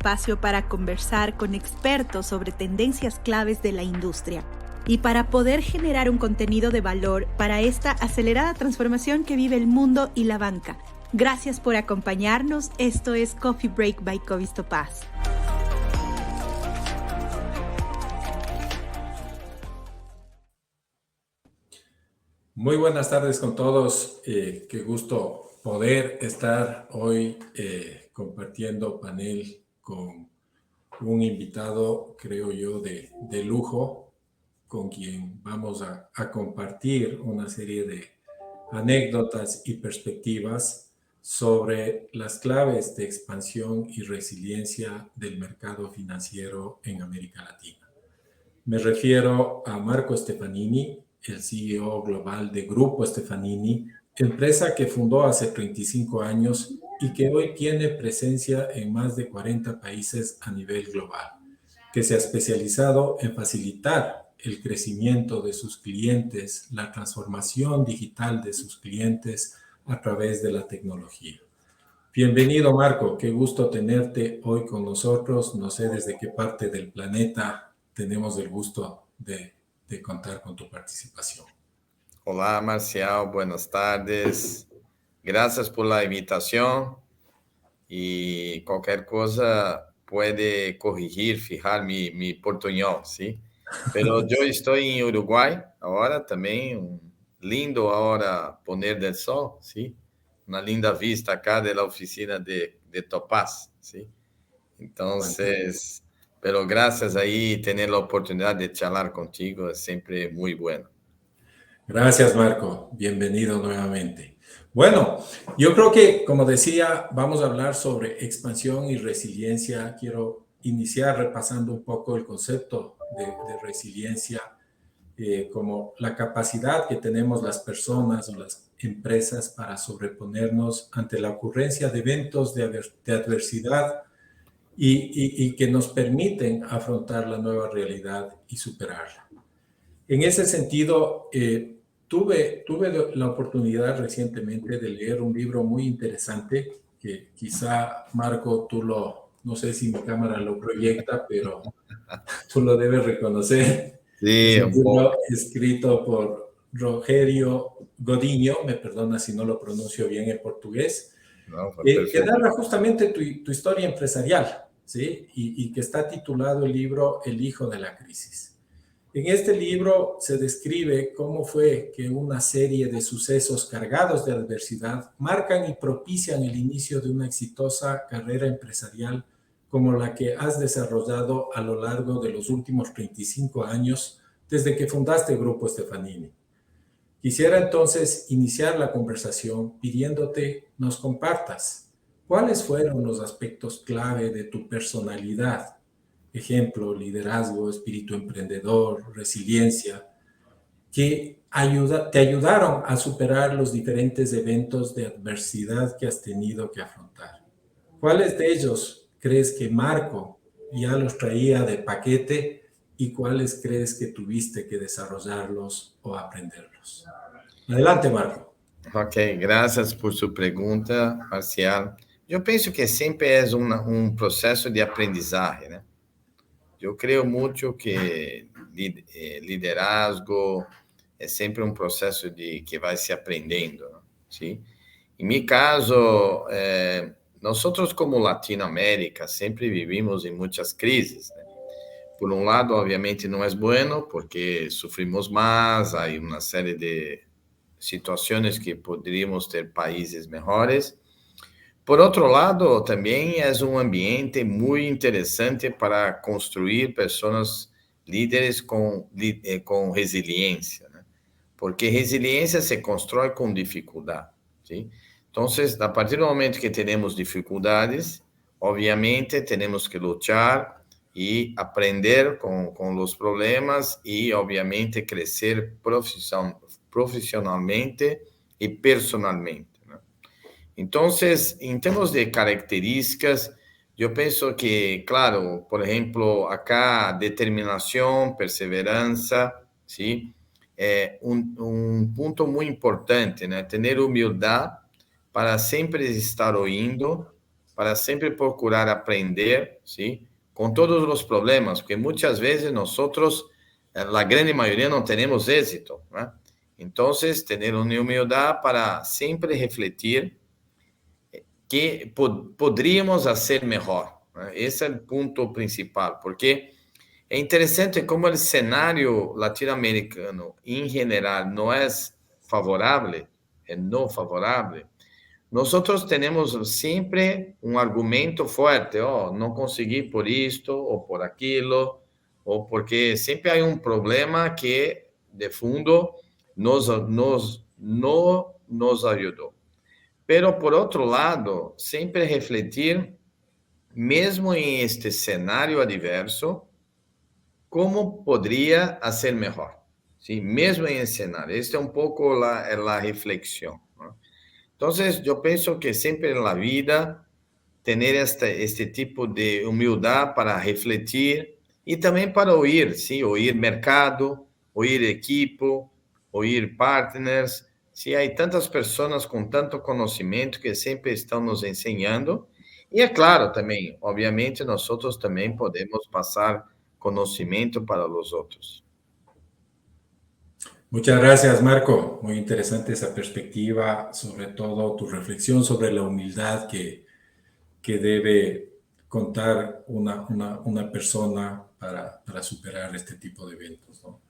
espacio para conversar con expertos sobre tendencias claves de la industria y para poder generar un contenido de valor para esta acelerada transformación que vive el mundo y la banca. Gracias por acompañarnos. Esto es Coffee Break by Covistopaz. Muy buenas tardes con todos. Qué gusto poder estar hoy compartiendo panel con un invitado, creo yo, de lujo, con quien vamos a compartir una serie de anécdotas y perspectivas sobre las claves de expansión y resiliencia del mercado financiero en América Latina. Me refiero a Marco Stefanini, el CEO global de Grupo Stefanini, empresa que fundó hace 35 años y que hoy tiene presencia en más de 40 países a nivel global, que se ha especializado en facilitar el crecimiento de sus clientes, la transformación digital de sus clientes a través de la tecnología. Bienvenido, Marco. Qué gusto tenerte hoy con nosotros. No sé desde qué parte del planeta tenemos el gusto de contar con tu participación. Olá, Marcial. Buenas tardes. Gracias por la invitación. Y cualquier cosa puede corregir, fijar mi portuñol, ¿sí? Pero yo estoy en Uruguay ahora también. Lindo ahora poner del sol, ¿sí? Una linda vista acá de la oficina de Topaz, ¿sí? Entonces, pero gracias ahí, tener la oportunidad de charlar contigo es siempre muy bueno. Gracias, Marco. Bienvenido nuevamente. Bueno, yo creo que, como decía, vamos a hablar sobre expansión y resiliencia. Quiero iniciar repasando un poco el concepto de resiliencia como la capacidad que tenemos las personas o las empresas para sobreponernos ante la ocurrencia de eventos de adversidad y que nos permiten afrontar la nueva realidad y superarla. En ese sentido, tuve la oportunidad recientemente de leer un libro muy interesante que quizá, Marco, no sé si mi cámara lo proyecta, pero tú lo debes reconocer. Sí, Es un libro escrito por Rogerio Godinho, me perdona si no lo pronuncio bien en portugués, que narra justamente tu historia empresarial, ¿sí? Y que está titulado el libro El hijo de la crisis. En este libro se describe cómo fue que una serie de sucesos cargados de adversidad marcan y propician el inicio de una exitosa carrera empresarial como la que has desarrollado a lo largo de los últimos 35 años desde que fundaste el Grupo Stefanini. Quisiera entonces iniciar la conversación pidiéndote nos compartas cuáles fueron los aspectos clave de tu personalidad. Ejemplo, liderazgo, espíritu emprendedor, resiliencia, que te ayudaron a superar los diferentes eventos de adversidad que has tenido que afrontar. ¿Cuáles de ellos crees que Marco ya los traía de paquete y cuáles crees que tuviste que desarrollarlos o aprenderlos? Adelante, Marco. Ok, gracias por su pregunta, Marcial. Eu penso que sempre é processo de aprendizagem, né? Eu creio muito que liderazgo é sempre um processo que vai se aprendendo, sim? Em meu caso, nós como Latinoamérica sempre vivimos em muitas crises, né? Por um lado, obviamente, não é bueno porque sofrimos mais, há uma série de situações que poderíamos ter países melhores. Por outro lado, também é um ambiente muito interessante para construir pessoas líderes com resiliência, né? Porque resiliência se constrói com dificuldade, sim? Então, a partir do momento que temos dificuldades, obviamente, temos que lutar e aprender com os problemas e, obviamente, crescer profissionalmente e personalmente. Então, em termos de características, eu penso que, claro, por exemplo, acá, determinação, perseverança, sim, é ponto muito importante, né? Ter humildade para sempre estar ouvindo para sempre procurar aprender, ¿sí? Com todos os problemas, porque muitas vezes nós, a grande maioria, não temos êxito, né? Então, ter uma humildade para sempre refletir que poderíamos fazer melhor, né? Esse é o ponto principal, porque é interessante como o cenário latino-americano, em geral, não é favorável, é não favorável. Nós temos sempre um argumento forte, não consegui por isto, ou por aquilo, ou porque sempre há um problema que, de fundo, não nos ajudou. Pero, por outro lado, sempre refletir, mesmo em este cenário adverso, como poderia ser melhor, sim? Mesmo em cenário. Esta é um pouco a reflexão, ¿no? Então, eu penso que sempre na vida, ter este tipo de humildade para refletir e também para ouvir, sim? Ouvir mercado, ouvir equipo, ouvir partners. Sim, há tantas pessoas com tanto conhecimento que sempre estão nos ensinando. E é claro também, obviamente, nós também podemos passar conocimiento para los otros. Muchas gracias, Marco. Muy interesante esa perspectiva, sobre todo tu reflexión sobre la humildad que debe contar una persona para superar este tipo de eventos, ¿no?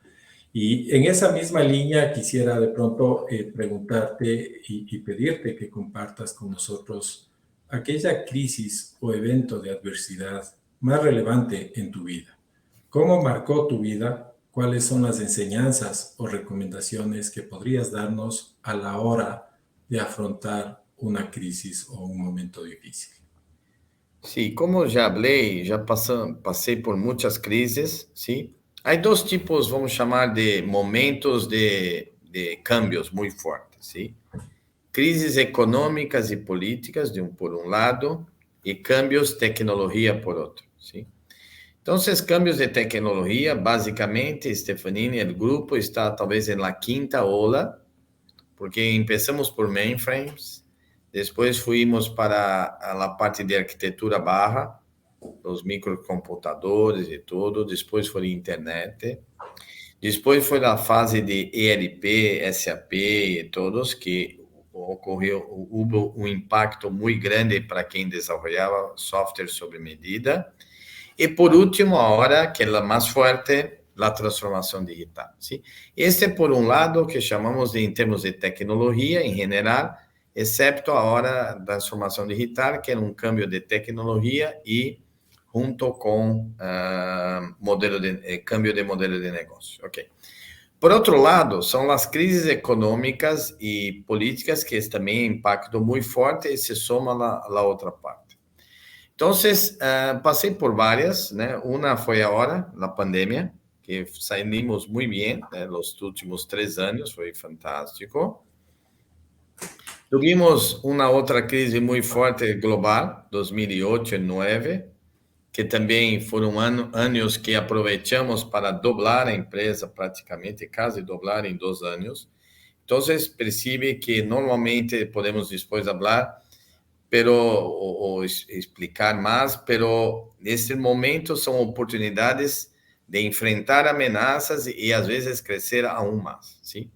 Y en esa misma línea quisiera de pronto preguntarte y pedirte que compartas con nosotros aquella crisis o evento de adversidad más relevante en tu vida. ¿Cómo marcó tu vida? ¿Cuáles son las enseñanzas o recomendaciones que podrías darnos a la hora de afrontar una crisis o un momento difícil? Sí, como já falei, já passei por muitas crises, sim? Há dois tipos, vamos chamar de momentos de cambios muito fortes, sim? Crises econômicas e políticas, por um lado, e cambios de tecnologia, por outro, sim? Então, esses cambios de tecnologia, basicamente, Stefanini, o grupo está talvez na quinta ola, porque começamos por mainframes, depois fomos para a parte de arquitetura barra, os microcomputadores e tudo, depois foi internet, depois foi a fase de ERP, SAP e todos, que houve um impacto muito grande para quem desenvolvia software sob medida. E, por último, agora, que é a mais forte, a transformação digital, sim? Este é, por um lado, que chamamos de, em termos de tecnologia, em geral, exceto a hora da transformação digital, que é um câmbio de tecnologia e junto com câmbio de modelo de negócio, ok? Por outro lado, são as crises econômicas e políticas que também impactam muito forte e se soma a outra parte. Então, passei por várias, né? Uma foi agora, a pandemia, que saímos muito bem, né? Nos últimos 3 anos, foi fantástico. Tivemos uma outra crise muito forte global, 2008 e 2009, que também foram anos que aproveitamos para dobrar a empresa, praticamente, quase dobrar em 2 anos. Então, percebe que normalmente podemos depois falar, ou explicar mais, pero nesse momento são oportunidades de enfrentar ameaças e às vezes crescer aún mais, sim?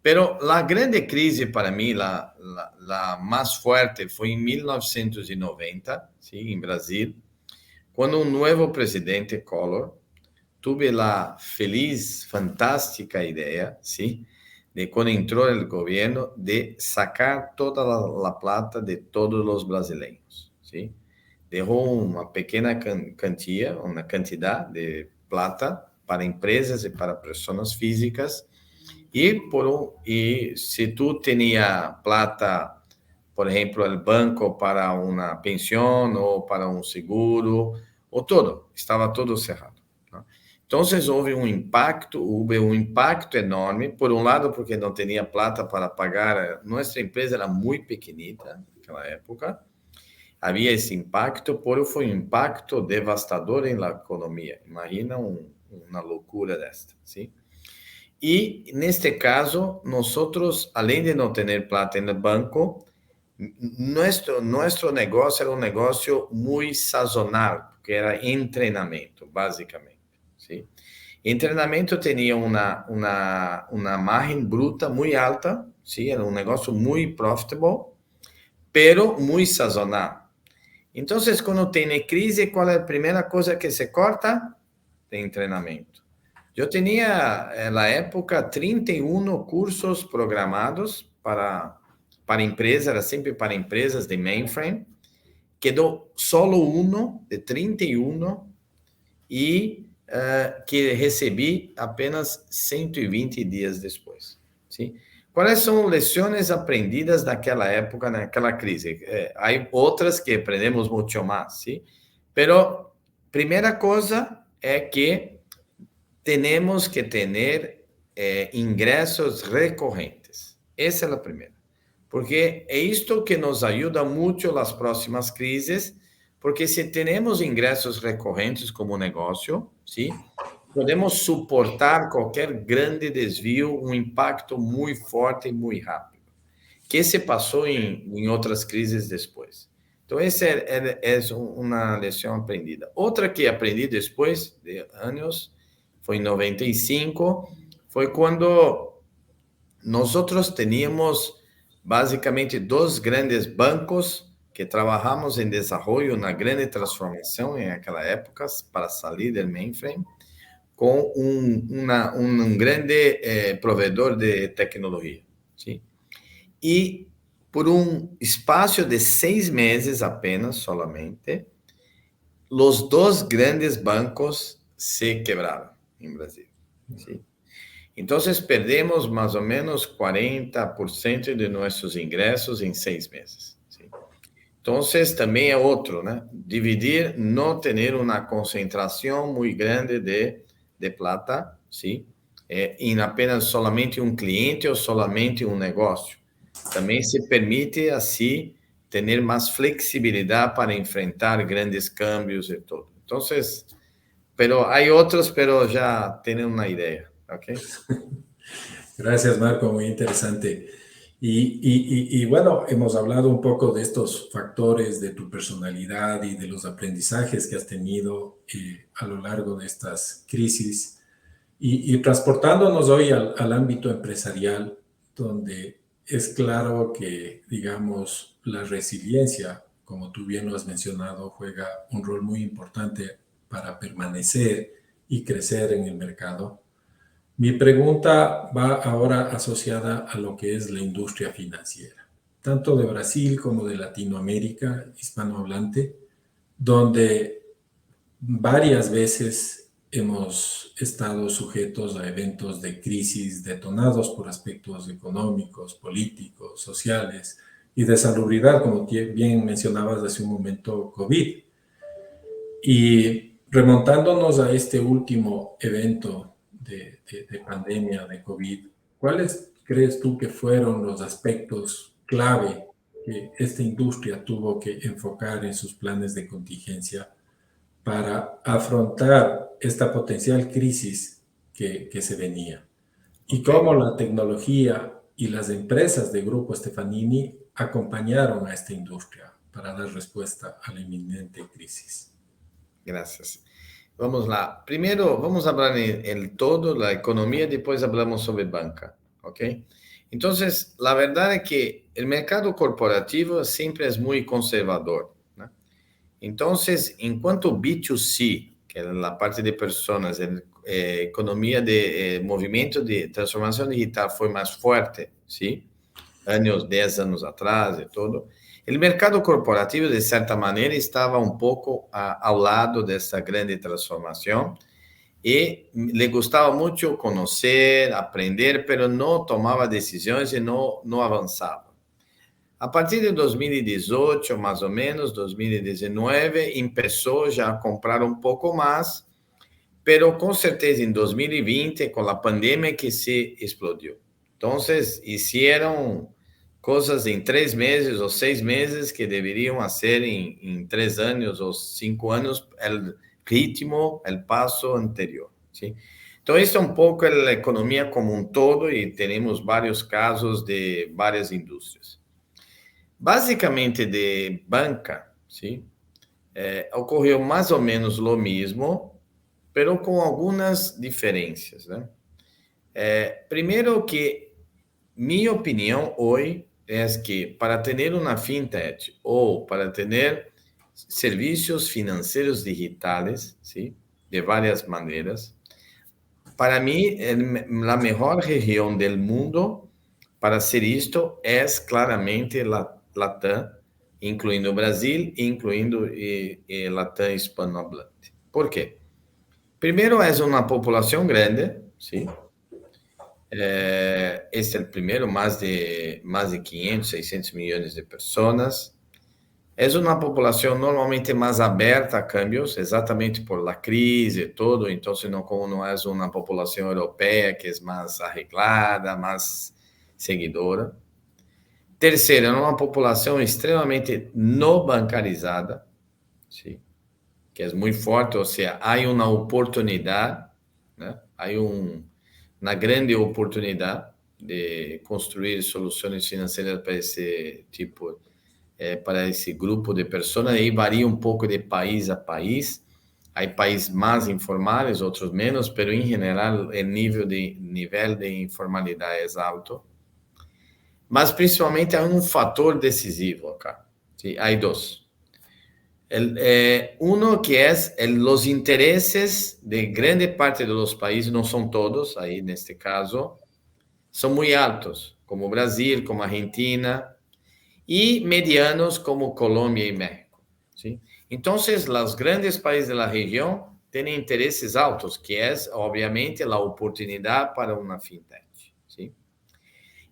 Pero a grande crise para mim, a mais forte, foi em 1990, sim, em Brasil, quando um novo presidente, Collor, tive a feliz, fantástica ideia, sim, de quando entrou no governo, de sacar toda a plata de todos os brasileiros, sim? Deixou uma pequena quantia, uma quantidade de plata para empresas e para pessoas físicas, e se tu tinha plata, por exemplo, no banco para uma pensão ou para um seguro, ou tudo, estava tudo cerrado. Então, houve um impacto enorme, por um lado, porque não tinha plata para pagar, nossa empresa era muito pequenita naquela época, havia esse impacto, porém foi um impacto devastador na economia. Imagina uma loucura desta, sim? E, neste caso, nós, além de não ter plata no banco, Nuestro negocio era um negócio muito sazonal, porque era treinamento, basicamente. ¿Sí? En treinamento tinha uma margem bruta muito alta, ¿sí? Era um negócio muito profitable, pero muito sazonal. Então, quando tem crise, qual é a primeira coisa que se corta? Tem treinamento. Eu tinha, na época, 31 cursos programados para empresas, era sempre para empresas de mainframe. Quedou solo um de 31 e que recebi apenas 120 dias depois. Sim? Quais são lições aprendidas naquela época, naquela crise? Há outras que aprendemos muito mais, sim? Pero primeira coisa é que temos que ter ingressos recorrentes. Essa é a primeira. Porque é isto que nos ajuda muito nas próximas crises, porque se temos ingressos recorrentes como negócio, sim, podemos suportar qualquer grande desvio, um impacto muito forte e muito rápido, que se passou em outras crises depois. Então, essa é uma lição aprendida. Outra que aprendi depois de anos, foi em 95, foi quando nós tínhamos basicamente 2 grandes bancos que trabalhamos em desenvolvimento, na grande transformação em aquela época, para sair do mainframe, com um grande provedor de tecnologia. Sim? E por um espaço de 6 meses apenas, solamente, os 2 grandes bancos se quebraram em Brasil. Sim? Então, perdemos mais ou menos 40% de nossos ingressos em 6 meses. Sim? Então, também é outro, né? Dividir, não ter uma concentração muito grande de plata, sim? Em apenas solamente um cliente ou solamente um negócio. Também se permite, assim, ter mais flexibilidade para enfrentar grandes câmbios e tudo. Então, pero há outros, pero já têm uma ideia. Okay. Gracias, Marco, muy interesante. Y bueno, hemos hablado un poco de estos factores de tu personalidad y de los aprendizajes que has tenido a lo largo de estas crisis y transportándonos hoy al ámbito empresarial, donde es claro que, digamos, la resiliencia, como tú bien lo has mencionado, juega un rol muy importante para permanecer y crecer en el mercado. Mi pregunta va ahora asociada a lo que es la industria financiera, tanto de Brasil como de Latinoamérica hispanohablante, donde varias veces hemos estado sujetos a eventos de crisis detonados por aspectos económicos, políticos, sociales y de salubridad, como bien mencionabas hace un momento, COVID. Y remontándonos a este último evento de pandemia de COVID, ¿cuáles crees tú que fueron los aspectos clave que esta industria tuvo que enfocar en sus planes de contingencia para afrontar esta potencial crisis que se venía? Y cómo la tecnología y las empresas de Grupo Stefanini acompañaron a esta industria para dar respuesta a la inminente crisis. Gracias. Vamos lá. Primeiro, vamos falar em todo a economia, depois falamos sobre banca, ok? Então, a verdade é que o mercado corporativo sempre é muito conservador, né? Então, enquanto B2C, que é a parte de pessoas, economia de movimento de transformação digital foi mais forte, sim? 10 anos atrás e tudo. O mercado corporativo, de certa maneira, estava um pouco ao lado dessa grande transformação e lhe gostava muito conhecer, aprender, mas não tomava decisões e não avançava. A partir de 2018, mais ou menos, 2019, começou já a comprar um pouco mais, mas com certeza em 2020, com a pandemia, que se explodiu. Então, fizeram coisas em 3 meses ou 6 meses que deveriam ser em 3 anos ou 5 anos, o ritmo, o passo anterior. Sim? Então, isso é um pouco a economia como um todo e temos vários casos de várias indústrias. Basicamente de banca, ¿sí? Ocorreu mais ou menos o mesmo, pero com algumas diferenças, né? Primeiro que minha opinião hoje é que para ter uma fintech ou para ter serviços financeiros digitais, ¿sí? De várias maneiras, para mim, a melhor região do mundo para ser isto é claramente Latam, incluindo o Brasil, incluindo Latam hispanohablante. Por quê? Primeiro, é uma população grande, sim. Este é o primeiro, mais de 500, 600 milhões de pessoas. É uma população normalmente mais aberta a cambios, exatamente por a crise e todo. Então, não é uma população europeia que é mais arreglada, mais seguidora. Terceiro, é uma população extremamente não bancarizada, sim, que é muito forte, ou seja, há uma oportunidade, né? Há uma grande oportunidade de construir soluções financeiras para esse tipo, para esse grupo de pessoas, aí varia um pouco de país a país. Há países mais informais, outros menos, mas em geral o nível de informalidade é alto. Mas principalmente há um fator decisivo acá. ¿Sí? Há dois. Uno que é os interesses de grande parte dos países, não são todos, aí neste caso, são muito altos, como Brasil, como Argentina, e medianos como Colômbia e México. ¿Sí? Então, os grandes países da região têm interesses altos, que é, obviamente, a oportunidade para uma fintech. ¿Sí?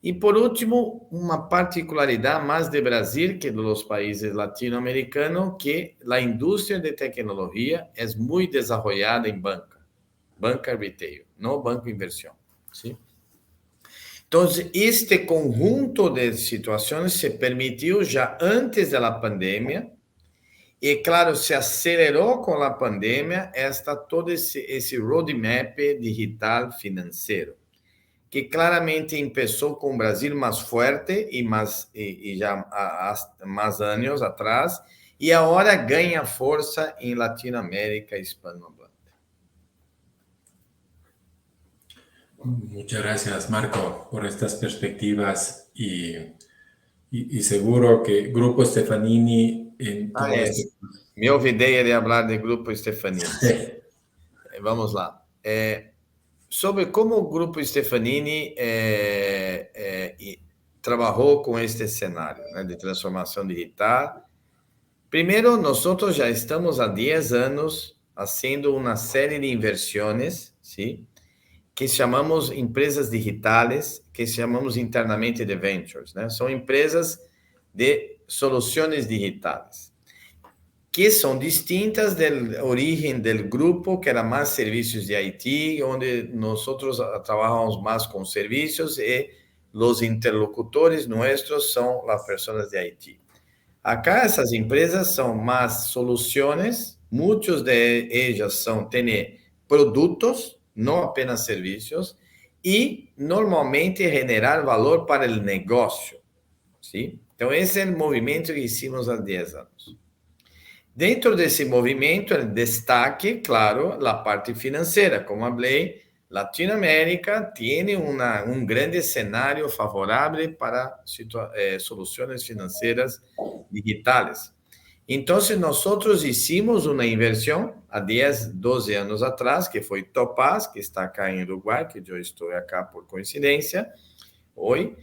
E, por último, uma particularidade mais de Brasil que dos países latino-americanos, que a indústria de tecnologia é muito desenvolvida em banca retail, não banco inversión. ¿Sí? Então, este conjunto de situações se permitiu já antes da pandemia e, claro, se acelerou com a pandemia todo esse roadmap digital financeiro, que claramente começou com o Brasil mais forte e já há mais anos atrás, e agora ganha força em Latinoamérica hispanohablante. Muchas gracias, Marco, por estas perspectivas y seguro que Grupo Stefanini... Me olvidei de falar de Grupo Stefanini. Vamos lá. Sobre como o Grupo Stefanini trabalhou com este cenário, né, de transformação digital. Primeiro, nós já estamos há 10 anos fazendo uma série de inversões, ¿sí? Que chamamos empresas digitais, que chamamos internamente de ventures, né? São empresas de soluções digitais, que são distintas da origem do grupo, que era mais serviços de IT, onde nós trabalhamos mais com serviços e os interlocutores nossos são as pessoas de IT. Acá, essas empresas são mais soluções, muitos de elas têm produtos, não apenas serviços, e normalmente generar valor para o negócio. ¿Sí? Então, esse é o movimento que hicimos há 10 anos. Dentro desse movimento, o destaque, claro, a parte financeira. Como falei, Latinoamérica tem grande cenário favorável para soluções financeiras digitais. Então, nós hicimos uma inversão há 10, 12 anos atrás, que foi Topaz, que está cá em Uruguai, que eu estou cá por coincidência, hoje,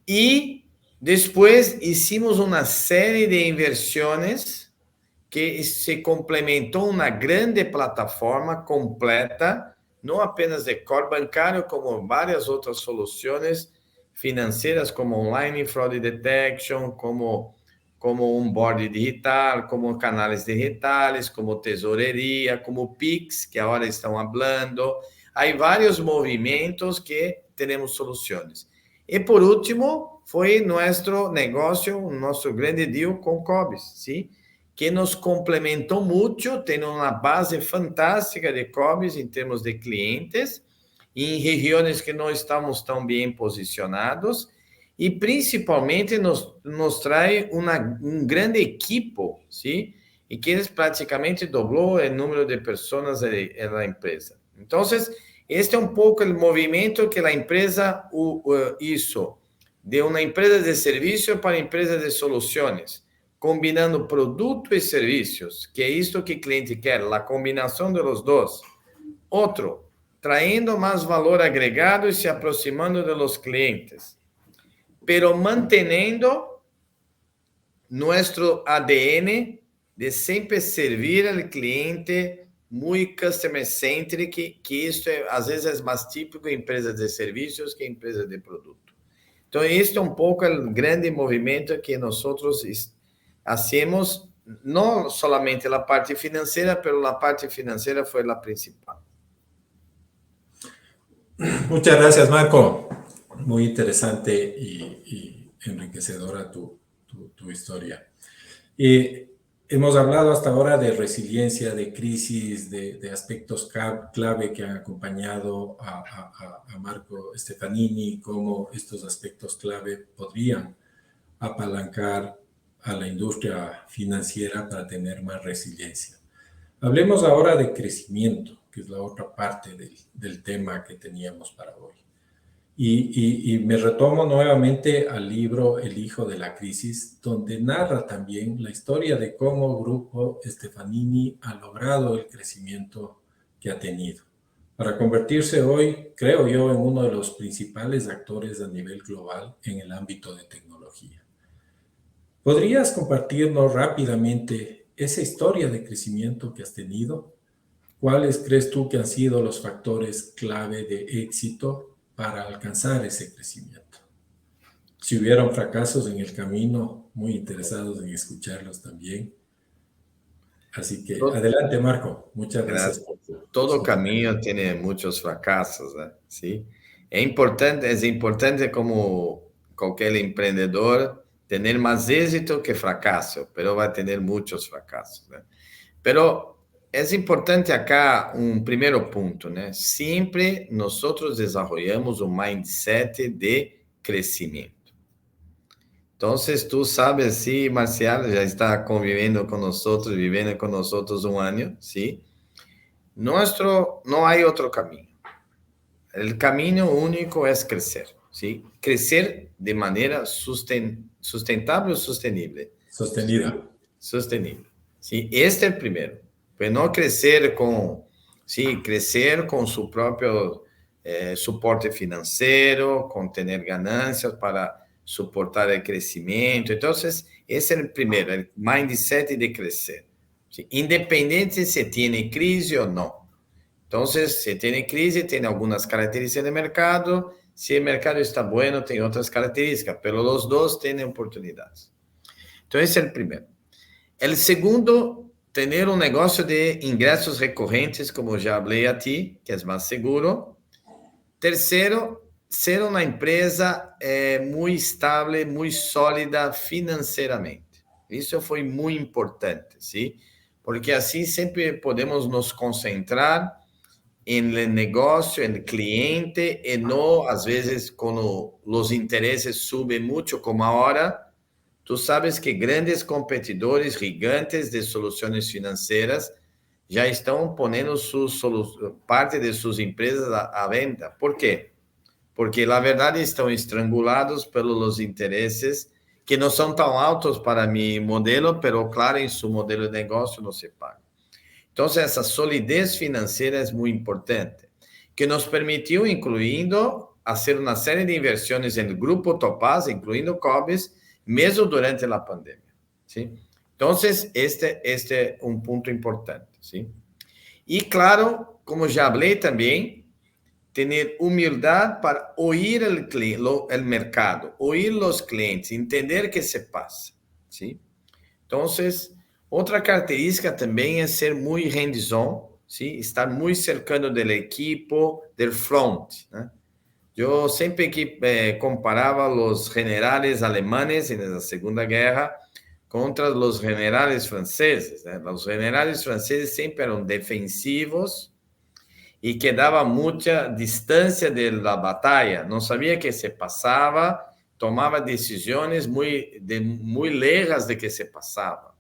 e depois hicimos uma série de inversões que se complementou uma grande plataforma completa, não apenas de core bancário, como várias outras soluções financeiras, como online fraud detection, como onboard digital, como canais digitais, como tesouraria, como Pix, que agora estão falando. Há vários movimentos que temos soluções. E, por último, foi nosso negócio, nosso grande deal com Cobis, ¿sí? Que nos complementou muito, tem uma base fantástica de Cobis em termos de clientes, em regiões que não estamos tão bem posicionados, e principalmente nos traz um grande equipo, sim? E que eles praticamente dobrou o número de pessoas na empresa. Então, este é um pouco o movimento que a empresa hizo de uma empresa de serviço para empresa de soluções, combinando produto e serviços, que é isto que o cliente quer, a combinação de los dois. Outro, trayendo mais valor agregado e se aproximando de los clientes, pero manteniendo nuestro ADN de sempre servir ao cliente muito customer-centric, que isso às vezes é mais típico em empresas de serviços que em empresas de produto. Então, este é um pouco o grande movimento que nós hacemos, não somente a parte financeira, mas a parte financeira foi a principal. Muchas gracias, Marco. Muy interesante y enriquecedora tu historia. Hemos hablado hasta ahora de resiliencia, de crisis, de aspectos clave que han acompañado a Marco Stefanini, cómo estos aspectos clave podrían apalancar a la industria financiera para tener más resiliencia. Hablemos ahora de crecimiento, que es la otra parte del tema que teníamos para hoy. Y me retomo nuevamente al libro El hijo de la crisis, donde narra también la historia de cómo Grupo Stefanini ha logrado el crecimiento que ha tenido, para convertirse hoy, creo yo, en uno de los principales actores a nivel global en el ámbito de tecnología. ¿Podrías compartirnos rápidamente esa historia de crecimiento que has tenido? ¿Cuáles crees tú que han sido los factores clave de éxito para alcanzar ese crecimiento? Si hubieron fracasos en el camino, muy interesados en escucharlos también. Así que adelante, Marco. Muchas gracias. Todo camino tiene muchos fracasos, ¿eh? ¿Sí? Es importante como cualquier emprendedor tener más éxito que fracaso, pero va a tener muchos fracasos, ¿eh? Pero es importante acá un primer punto, ¿no? Siempre nosotros desarrollamos un mindset de crecimiento. Entonces, tú sabes, sí, Marcial, ya está conviviendo con nosotros, viviendo con nosotros un año, ¿sí? No hay otro camino. El camino único es crecer, ¿sí? Crecer de manera sustentable o sostenible. Sostenible, ¿sí? Este es el primero. Pues no crecer con su propio soporte financiero, con tener ganancias para soportar el crecimiento. Entonces, ese es el primero, el mindset de crecer, ¿sí? Independiente si tiene crisis o no. Entonces, si tiene crisis, tiene algunas características de mercado. Si el mercado está bueno, tiene otras características, pero los dos tienen oportunidades. Entonces, ese es el primero. El segundo, tener un negocio de ingresos recurrentes, como ya hablé a ti, que es más seguro. Tercero, ser una empresa muy estable, muy sólida financieramente. Eso fue muy importante, ¿sí? Porque así siempre podemos nos concentrar en el negocio, en el cliente, y no, a veces, cuando los intereses suben mucho, como ahora. Tú sabes que grandes competidores gigantes de soluciones financieras ya están poniendo parte de sus empresas a venta. ¿Por qué? Porque la verdad están estrangulados por los intereses que no son tan altos para mi modelo, pero claro, en su modelo de negocio no se paga. Entonces, esa solidez financiera es muy importante, que nos permitió, incluyendo, hacer una serie de inversiones en el Grupo Topaz, incluyendo Cobes, mesmo durante a pandemia, ¿sí? Entonces, este es un punto importante, ¿sí? Y claro, como ya hablé también, tener humildad para oír el mercado, oír los clientes, entender qué se pasa, ¿sí? Entonces, otra característica también es ser muy hands-on, ¿sí? Estar muy cercano del equipo, del front, ¿no? Yo siempre comparaba los generales alemanes en la Segunda Guerra contra los generales franceses, ¿eh? Los generales franceses siempre eran defensivos y quedaba mucha distancia de la batalla. No sabía qué se pasaba, tomaba decisiones muy lejas de que se pasaba.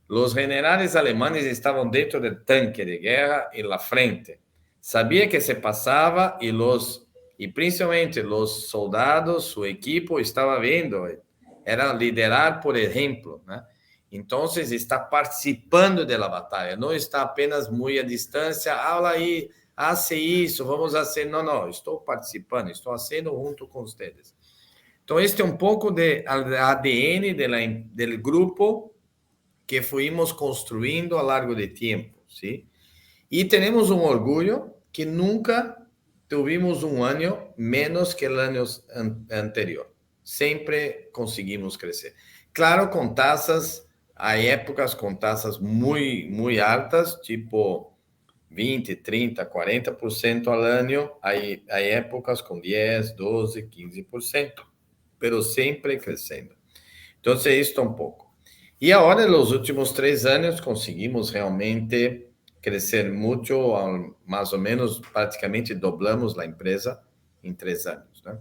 Los generales alemanes estaban dentro del tanque de guerra en la frente. Sabía que se pasaba y principalmente los soldados, su equipo estaba viendo. Era liderar por ejemplo, ¿no? Entonces está participando de la batalla, no está apenas muy a distancia, habla ahí, hace eso, vamos a hacer. No, estoy participando, estoy haciendo junto con ustedes. Entonces, este es un poco de ADN del grupo que fuimos construyendo a lo largo de tiempo, ¿sí? Y tenemos un orgullo que nunca tuvimos un año menos que el año anterior. Siempre conseguimos crecer. Claro, con tasas, hay épocas con tasas muy, muy altas, tipo 20, 30, 40% al año. Hay épocas con 10, 12, 15%, pero siempre creciendo. Entonces, esto un poco. Y ahora, en los últimos 3 años, conseguimos realmente crecer mucho, más o menos, prácticamente doblamos la empresa en 3 años, ¿no?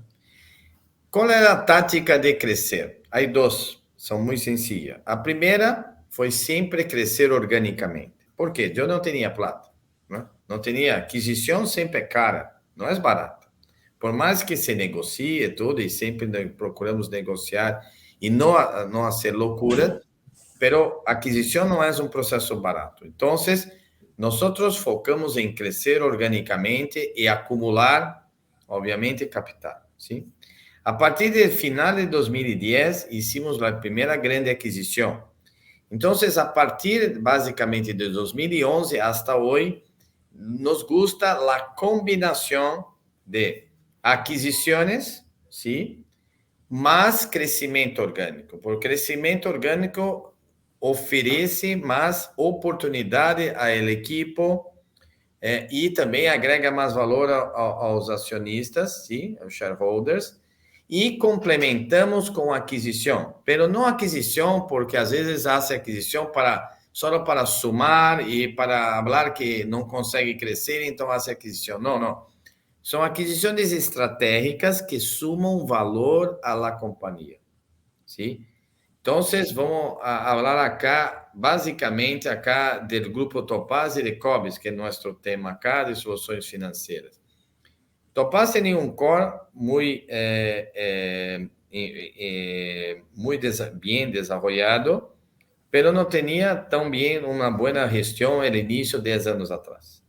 ¿Cuál es la táctica de crecer? Hay 2, son muy sencillas. La primera fue siempre crecer orgánicamente. ¿Por qué? Yo no tenía plata, ¿no? No tenía adquisición, siempre cara, no es barata. Por más que se negocie todo, y siempre procuramos negociar y no hacer locura, pero adquisición no es un proceso barato. Entonces, nosotros focamos en crecer orgánicamente y acumular, obviamente, capital, ¿sí? A partir del final de 2010, hicimos la primera grande adquisición. Entonces, a partir, básicamente, de 2011 hasta hoy, nos gusta la combinación de adquisiciones, ¿sí?, más crecimiento orgánico. Por crecimiento orgánico oferece más oportunidade ao equipo e também agrega mais valor aos acionistas, sim, aos shareholders, e complementamos com aquisição, pero não aquisição porque às vezes hace aquisição só para sumar e para falar que não consegue crescer, então hace aquisição. Não. São aquisições estratégicas que sumam valor à la companhia, sim? Entonces, vamos a hablar acá, básicamente acá del grupo Topaz y de Cobis, que es nuestro tema acá de soluciones financieras. Topaz tenía un core muy bien desarrollado, pero no tenía tan bien una buena gestión al inicio 10 años atrás.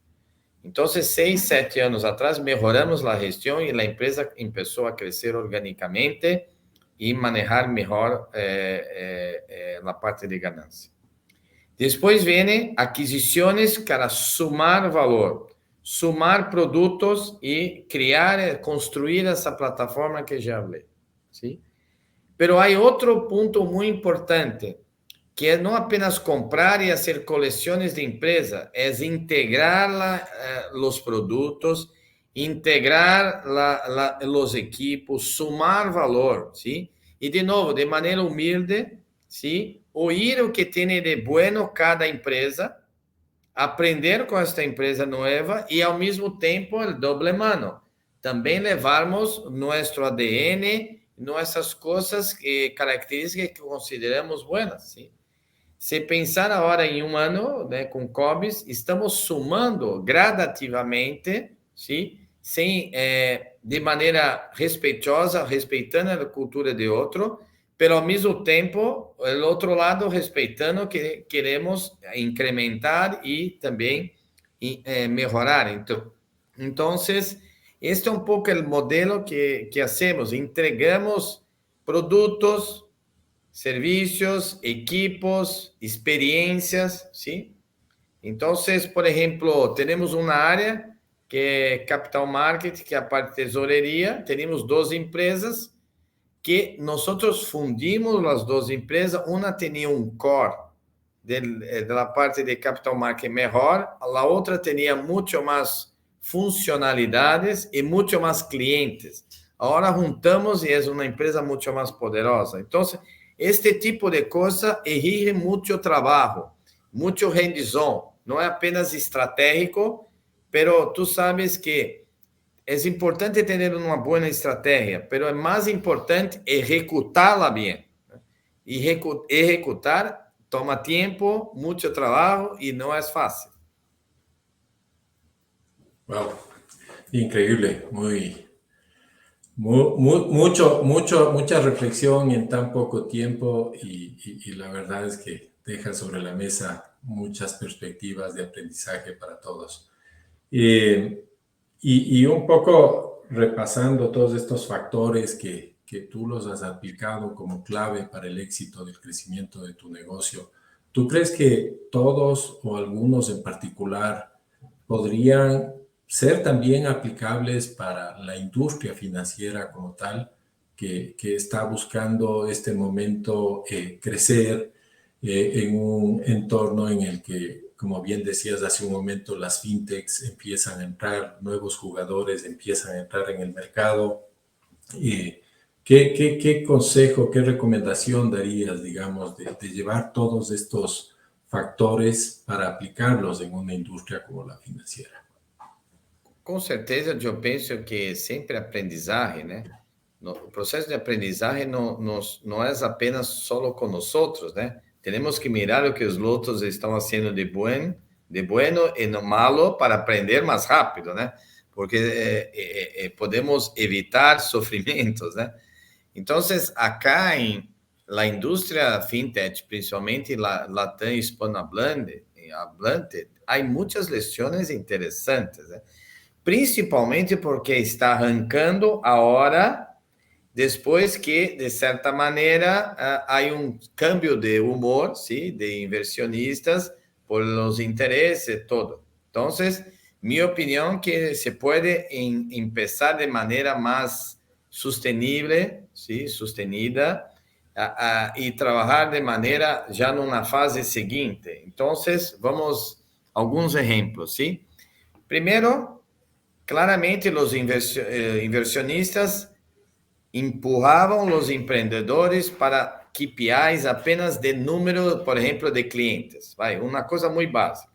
Entonces, 6, 7 años atrás, mejoramos la gestión y la empresa empezó a crecer orgánicamente y manejar mejor la parte de ganancia. Después viene adquisiciones para sumar valor, sumar productos y construir esa plataforma que ya hablé, ¿sí? Pero hay otro punto muy importante, que es no apenas comprar y hacer colecciones de empresa, es integrar los productos, integrar los equipos, sumar valor, ¿sí? Y de nuevo, de manera humilde, ¿sí?, oír lo que tiene de bueno cada empresa, aprender con esta empresa nueva y al mismo tiempo el doble mano. También llevamos nuestro ADN, nuestras cosas, características que consideramos buenas, ¿sí? Se pensar ahora em um ano, né, com Cobis, estamos sumando gradativamente, sim, de maneira respeitosa, respeitando a cultura de outro, pero ao mesmo tempo, o outro lado, respeitando que queremos incrementar e também melhorar. Então, este é um pouco o modelo que hacemos. Entregamos produtos, servicios, equipos, experiencias, ¿sí? Entonces, por ejemplo, tenemos una área que es Capital Market, que es la parte de tesorería. Tenemos 2 empresas que nosotros fundimos las 2 empresas. Una tenía un core de la parte de Capital Market mejor, la otra tenía mucho más funcionalidades y mucho más clientes. Ahora juntamos y es una empresa mucho más poderosa. Entonces, este tipo de coisa exige muito trabalho, muito hands-on. Não é apenas estratégico, pero tu sabes que é importante ter uma boa estratégia, mas é mais importante executá-la bem. E executar toma tempo, muito trabalho e não é fácil. Wow, increíble, mucha reflexión en tan poco tiempo y la verdad es que deja sobre la mesa muchas perspectivas de aprendizaje para todos. Y un poco repasando todos estos factores que tú los has aplicado como clave para el éxito del crecimiento de tu negocio, ¿tú crees que todos o algunos en particular podrían ser también aplicables para la industria financiera como tal, que está buscando este momento crecer en un entorno en el que, como bien decías hace un momento, las fintechs empiezan a entrar, nuevos jugadores empiezan a entrar en el mercado? ¿Qué consejo, qué recomendación darías, digamos, de llevar todos estos factores para aplicarlos en una indústria como la financiera? Com certeza, eu penso que sempre aprendizagem, né? O processo de aprendizagem não é apenas só com nós outros, né? Temos que mirar o que os outros estão fazendo de bueno e no malo para aprender mais rápido, né? Porque podemos evitar sofrimentos, né? Então, acá em la indústria fintech, principalmente Latam hispanohablante, há muitas lições interessantes, né? Principalmente porque está arrancando agora, depois que, de certa maneira, há câmbio de humor, ¿sí? De inversionistas por os interesses e todo. Então, minha opinião é que se pode começar de maneira mais sustentável, ¿sí? Sostenida, e trabalhar de maneira já numa fase seguinte. Então, vamos a alguns exemplos, ¿sí? Primeiro, claramente, os inversionistas empurravam os empreendedores para KPIs apenas de número, por exemplo, de clientes. Uma coisa muito básica.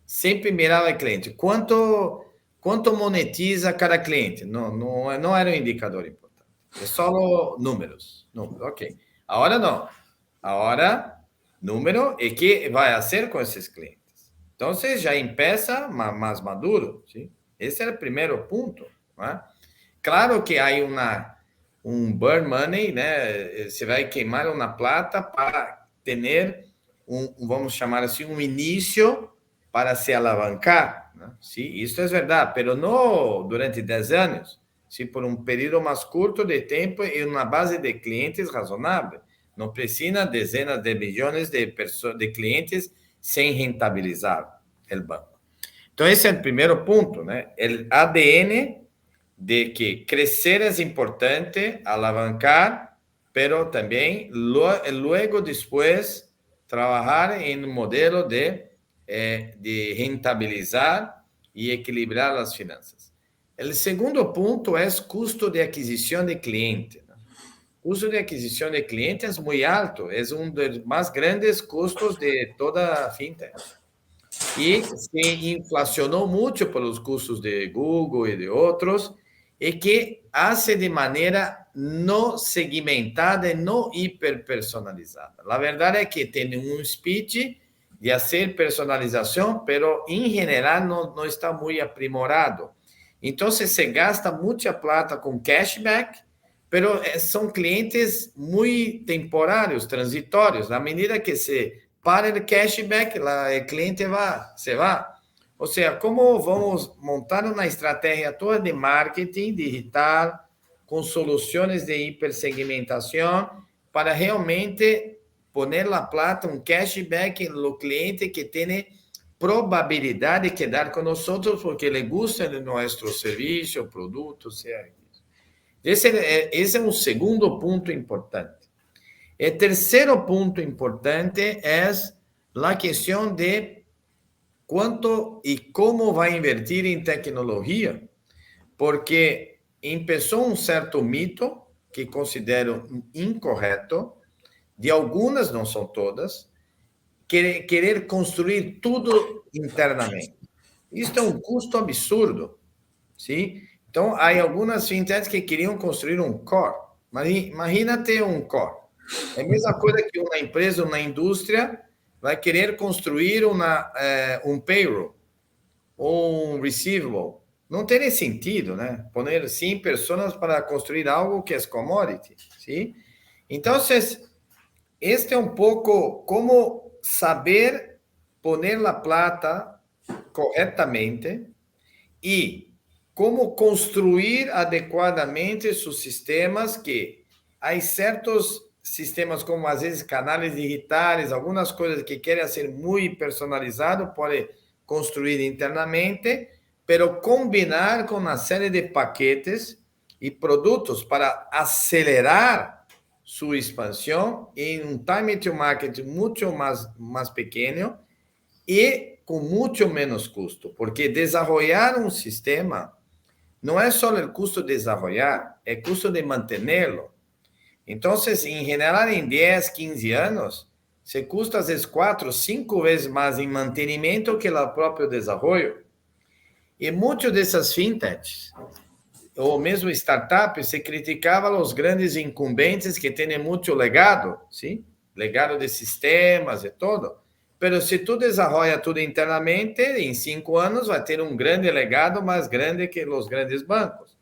Sempre mirava o cliente. Quanto monetiza cada cliente? Não era um indicador importante. É só números. Ok. Agora não. Agora, número e que vai fazer com esses clientes. Então, já começa mais maduro, sim? Esse era o primeiro ponto, né? Claro que há burn money, né? Você vai queimar uma plata para ter vamos chamar assim, início para se alavancar, né? Sim, isso é verdade, mas não durante 10 anos, sim, por período mais curto de tempo e uma base de clientes razonável. Não precisa dezenas de milhões de clientes sem rentabilizar o banco. Então, esse é o primeiro ponto, né? O ADN de que crescer é importante, alavancar, mas também, logo depois, trabalhar em um modelo de rentabilizar e equilibrar as finanças. O segundo ponto é custo de aquisição de cliente. O custo de aquisição de cliente é muito alto, é dos mais grandes custos de toda a fintech. E se inflacionou muito pelos custos de Google e de outros, e que hace de maneira não segmentada e não hiperpersonalizada. A verdade é que tem speech de fazer personalização, mas em geral não está muito aprimorado. Então, se gasta muita plata com cashback, mas são clientes muito temporários, transitórios. Na medida que se para o cashback, o cliente se vai. Ou seja, como vamos montar uma estratégia toda de marketing digital, com soluções de hipersegmentação, para realmente pôr a plata, cashback no cliente que tem probabilidade de quedar com nós, porque ele gosta de nosso serviço, produto, seja isso. Esse é um segundo ponto importante. O terceiro ponto importante é a questão de quanto e como vai invertir em tecnologia, porque começou certo mito que considero incorreto, de algumas, não são todas, querer construir tudo internamente. Isso é um custo absurdo, sim? Então, há algumas fintechs que queriam construir um core. Imagina-te um core. É a mesma coisa que uma empresa, uma indústria, vai querer construir um payroll ou um receivable. Não tem sentido, né? Poner 100 pessoas para construir algo que é commodity, ¿sí? Então, este é um pouco como saber poner a plata corretamente e como construir adequadamente seus sistemas, que há certos sistemas como, às vezes, canais digitais, algumas coisas que querem ser muito personalizado, pode construir internamente, pero combinar com uma série de paquetes e produtos para acelerar sua expansão em um time to market muito mais pequeno e com muito menos custo, porque desenvolver um sistema não é só o custo de desenvolver, é custo de mantê-lo. Então, em geral, em 10, 15 anos, se custa às vezes 4, 5 vezes mais em mantenimento que o próprio desenvolvimento. E muitas dessas fintechs, ou mesmo startups, se criticavam os grandes incumbentes que têm muito legado, sim? Legado de sistemas e tudo. Mas se tu desenvolve tudo internamente, em 5 anos vai ter um grande legado mais grande que os grandes bancos.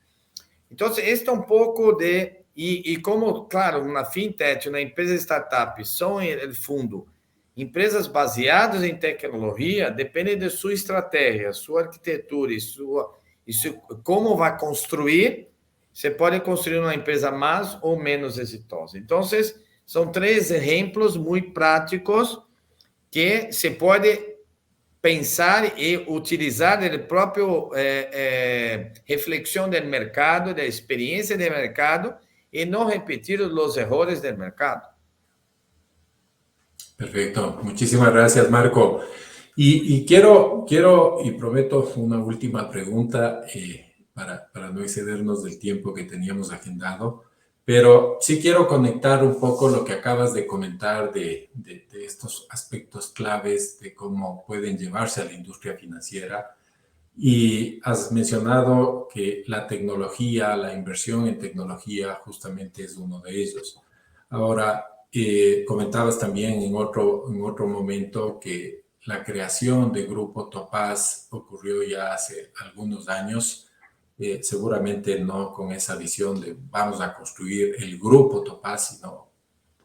Então, este é um pouco de... E como, claro, uma fintech, uma empresa startup, são, no fundo, empresas baseadas em tecnologia, depende de sua estratégia, sua arquitetura como vai construir, você pode construir uma empresa mais ou menos exitosa. Então, são 3 exemplos muito práticos que se pode pensar e utilizar a própria reflexão do mercado, da experiência do mercado, e não repetir os erros do mercado. Perfecto, muchísimas gracias, Marco. Y quiero y prometo una última pregunta para no excedernos del tiempo que teníamos agendado, pero sí quiero conectar un poco lo que acabas de comentar de estos aspectos claves de cómo pueden llevarse a la industria financiera. Y has mencionado que la tecnología, la inversión en tecnología justamente es uno de ellos. Ahora, comentabas también en otro momento que la creación de Grupo Topaz ocurrió ya hace algunos años, seguramente no con esa visión de vamos a construir el Grupo Topaz, sino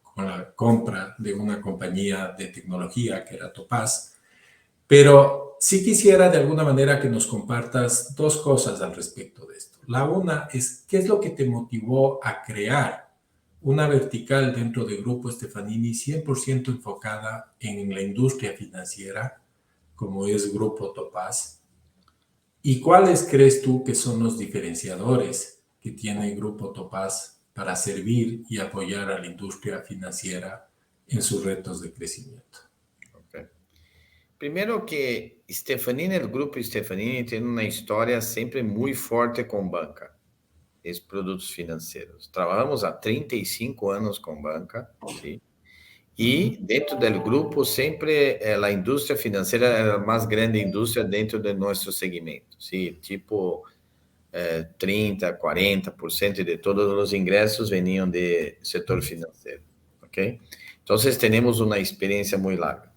con la compra de una compañía de tecnología que era Topaz. Pero sí quisiera de alguna manera que nos compartas 2 cosas al respecto de esto. La una es, ¿qué es lo que te motivó a crear una vertical dentro de Grupo Stefanini 100% enfocada en la industria financiera, como es Grupo Topaz? ¿Y cuáles crees tú que son los diferenciadores que tiene Grupo Topaz para servir y apoyar a la industria financiera en sus retos de crecimiento? Primeiro que Stefanini, o Grupo Stefanini, tem uma história sempre muito forte com banca, esses produtos financeiros. Trabalhamos há 35 anos com banca, sim? E dentro do grupo sempre a indústria financeira é a mais grande indústria dentro do nosso segmento, sim? Tipo 30%, 40% de todos os ingressos veniam do setor financeiro, ok? Então, temos uma experiência muito larga.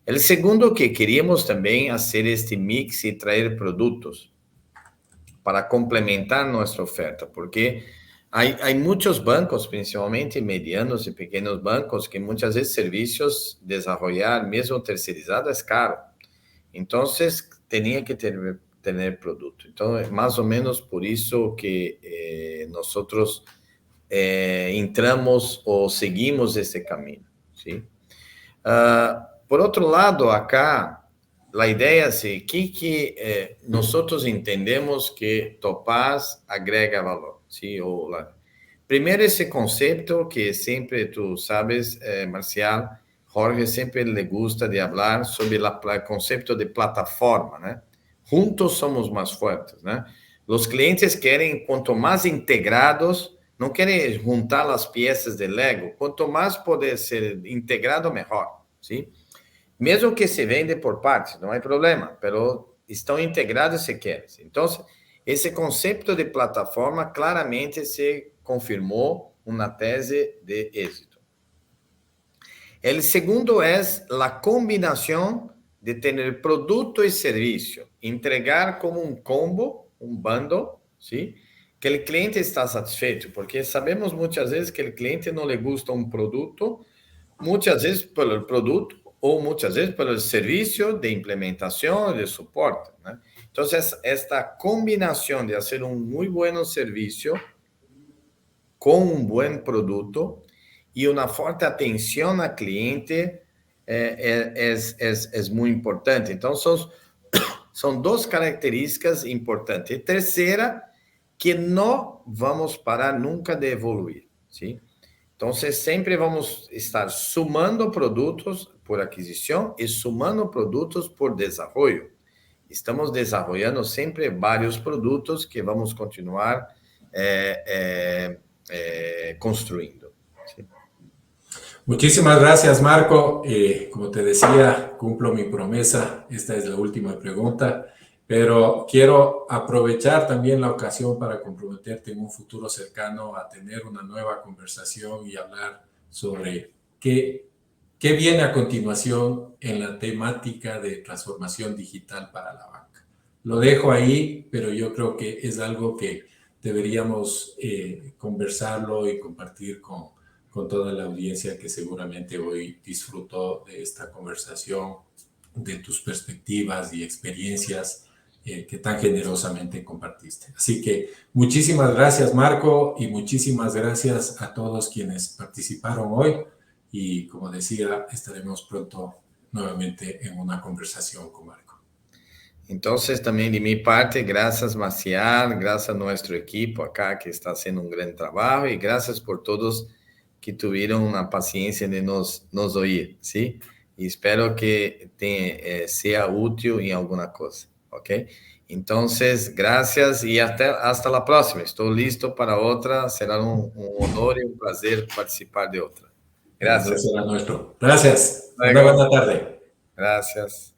O segundo que queríamos também fazer este mix e trazer produtos para complementar nossa oferta, porque há muitos bancos, principalmente medianos e pequenos bancos, que muitas vezes serviços desenvolver, mesmo terceirizado, é caro. Então, tinha que ter produto. Então, é mais ou menos por isso que nós entramos ou seguimos esse caminho, sim? Por outro lado, acá, a ideia é que nós entendemos que Topaz agrega valor. ¿Sí? Primeiro, esse conceito que sempre, tu sabes, Marcial, Jorge sempre le gusta de falar sobre o conceito de plataforma, né? Juntos somos mais fortes, né? Os clientes querem, quanto mais integrados, não querem juntar as peças de Lego, quanto mais poder ser integrado, melhor, ¿sí? Mesmo que se vende por partes, não há problema, mas estão integrados se querem. Então, esse conceito de plataforma claramente se confirmou uma tese de êxito. O segundo é a combinação de ter produto e serviço, entregar como um combo, um bundle, ¿sí? Que o cliente está satisfeito, porque sabemos muitas vezes que o cliente não lhe gusta um produto, muitas vezes pelo produto ou muitas vezes pelo serviço de implementação, de suporte, né? Então, esta combinação de fazer um muito bom serviço com um bom produto e uma forte atenção ao cliente é muito importante. Então, são duas características importantes. E terceira, que não vamos parar nunca de evoluir, ¿sí? Então, sempre vamos estar sumando produtos por aquisição e sumando produtos por desenvolvimento. Estamos desenvolvendo sempre vários produtos que vamos continuar construindo. ¿Sí? Muchísimas gracias, Marco. Como te decía, cumplo mi promesa. Esta es la última pregunta, pero quiero aprovechar también la ocasión para comprometerte en un futuro cercano a tener una nueva conversación y hablar sobre qué viene a continuación en la temática de transformación digital para la banca. Lo dejo ahí, pero yo creo que es algo que deberíamos conversarlo y compartir con toda la audiencia que seguramente hoy disfrutó de esta conversación, de tus perspectivas y experiencias que tan generosamente compartiste. Así que muchísimas gracias, Marco, y muchísimas gracias a todos quienes participaron hoy. Y como decía, estaremos pronto nuevamente en una conversación con Marco. Entonces, también de mi parte, gracias, Marcial, gracias a nuestro equipo acá que está haciendo un gran trabajo y gracias por todos que tuvieron la paciencia de nos oír, ¿sí? Y espero que sea útil en alguna cosa, ¿ok? Entonces, gracias y hasta la próxima. Estoy listo para otra. Será un honor y un placer participar de otra. Gracias. Será nuestro. Gracias. Una buena tarde. Gracias.